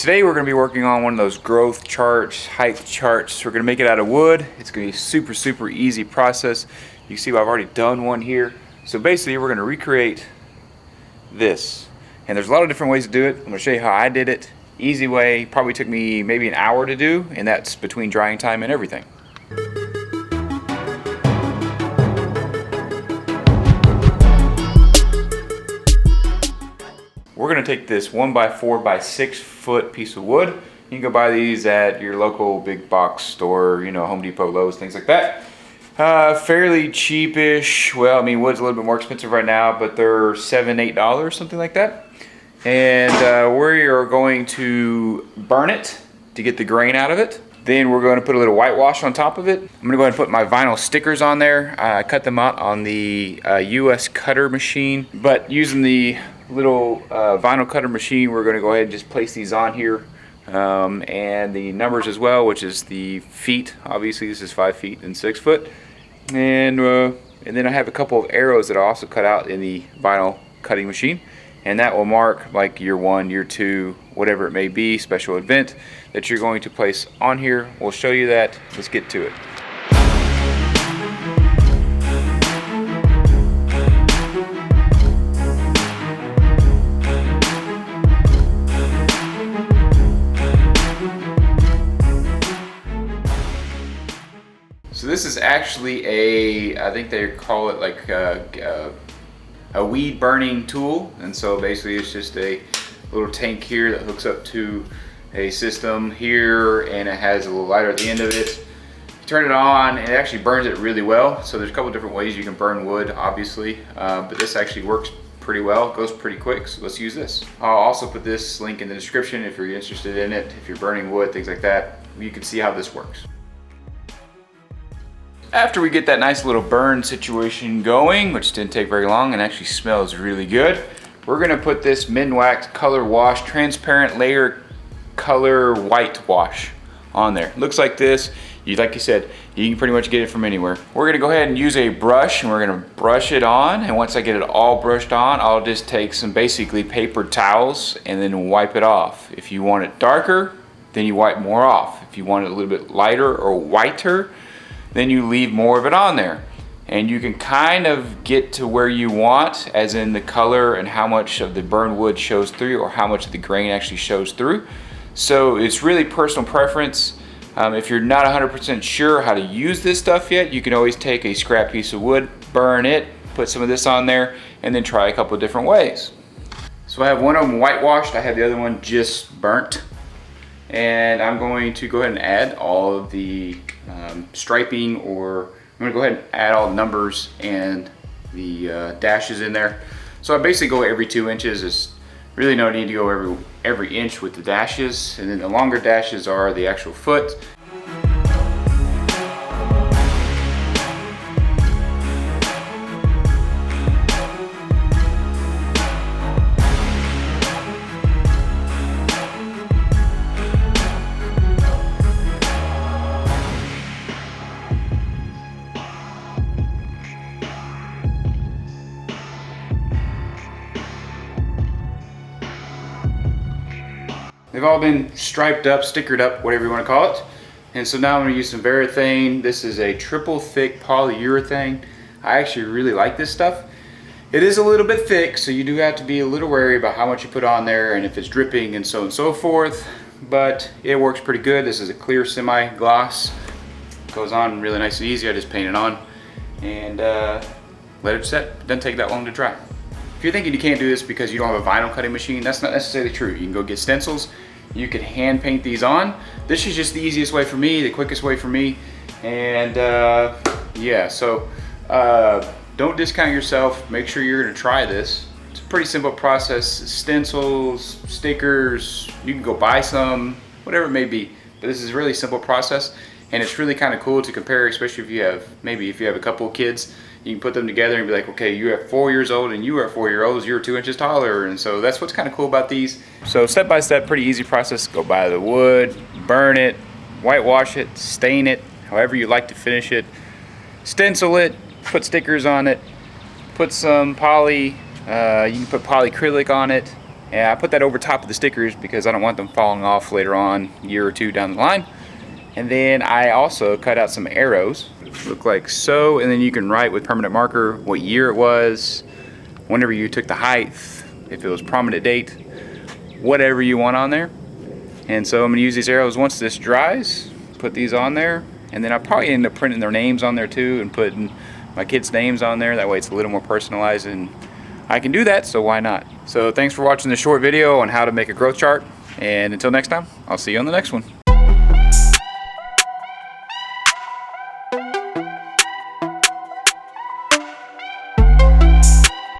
Today we're going to be working on one of those growth charts, height charts. We're going to make it out of wood. It's going to be a super easy process. You can see I've already done one here. So basically we're going to recreate this. And there's a lot of different ways to do it. I'm going to show you how I did it. Easy way, probably took me maybe an hour to do, and that's between drying time and everything. We're going to take this 1x4 by 6 foot piece of wood. You can go buy these at your local big box store, you know, Home Depot, Lowe's, things like that. Fairly cheapish. Well, I mean, wood's a little bit more expensive right now, but they're $7, $8, something like that. And we are going to burn it to get the grain out of it. Then we're going to put a little whitewash on top of it. I'm going to go ahead and put my vinyl stickers on there. I cut them out on the US cutter machine, but using the little vinyl cutter machine, we're going to go ahead and just place these on here, and the numbers as well, which is the feet. Obviously this is 5 feet and 6 foot, and then I have a couple of arrows that I also cut out in the vinyl cutting machine, and that will mark like year 1, year 2, whatever it may be, special event that you're going to place on here. We'll show you that. Let's get to it. So this is actually I think they call it like a weed burning tool, and so basically it's just a little tank here that hooks up to a system here, and it has a little lighter at the end of it. You turn it on and it actually burns it really well. So there's a couple different ways you can burn wood, obviously, but this actually works pretty well. It goes pretty quick, so let's use this. I'll also put this link in the description if you're interested in it. If you're burning wood, things like that, you can see how this works. After we get that nice little burn situation going, which didn't take very long and actually smells really good, we're gonna put this Minwax color wash, transparent layer color white wash on there. Looks like this. Like you said, you can pretty much get it from anywhere. We're gonna go ahead and use a brush, and we're gonna brush it on, and once I get it all brushed on, I'll just take some basically paper towels and then wipe it off. If you want it darker, then you wipe more off. If you want it a little bit lighter or whiter, then you leave more of it on there. And you can kind of get to where you want, as in the color and how much of the burned wood shows through, or how much of the grain actually shows through. So it's really personal preference. If you're not 100% sure how to use this stuff yet, you can always take a scrap piece of wood, burn it, put some of this on there, and then try a couple of different ways. So I have one of them whitewashed, I have the other one just burnt. And I'm going to go ahead and add all of the striping, or I'm going to go ahead and add all the numbers and the dashes in there. So I basically go every 2 inches. There's really no need to go every inch with the dashes, and then the longer dashes are the actual foot. They've all been striped up, stickered up, whatever you want to call it. And so now I'm going to use some Polyurethane. This is a triple thick polyurethane. I actually really like this stuff. It is a little bit thick, so you do have to be a little wary about how much you put on there and if it's dripping and so forth. But it works pretty good. This is a clear semi-gloss. Goes on really nice and easy. I just paint it on and let it set. It doesn't take that long to dry. If you're thinking you can't do this because you don't have a vinyl cutting machine, that's not necessarily true. You can go get stencils. You could hand paint these on. This is just the easiest way for me, the quickest way for me. And yeah, so don't discount yourself. Make sure you're gonna try this. It's a pretty simple process. Stencils, stickers, you can go buy some, whatever it may be. But this is a really simple process, and it's really kind of cool to compare, especially if you have a couple of kids. You can put them together and be like, okay, you are 4 years old and you are 4 years old, you're 2 inches taller. And so that's what's kind of cool about these. So step by step, pretty easy process. Go buy the wood, burn it, whitewash it, stain it, however you like to finish it, stencil it, put stickers on it, put some poly, you can put polyacrylic on it, And I put that over top of the stickers because I don't want them falling off later on, a year or two down the line. And then I also cut out some arrows, look like so, and then you can write with permanent marker what year it was, whenever you took the height, if it was prominent date, whatever you want on there. And so I'm gonna use these arrows once this dries, put these on there, and then I'll probably end up printing their names on there too and putting my kids' names on there. That way it's a little more personalized, and I can do that, so why not? So thanks for watching this short video on how to make a growth chart, and until next time, I'll see you on the next one.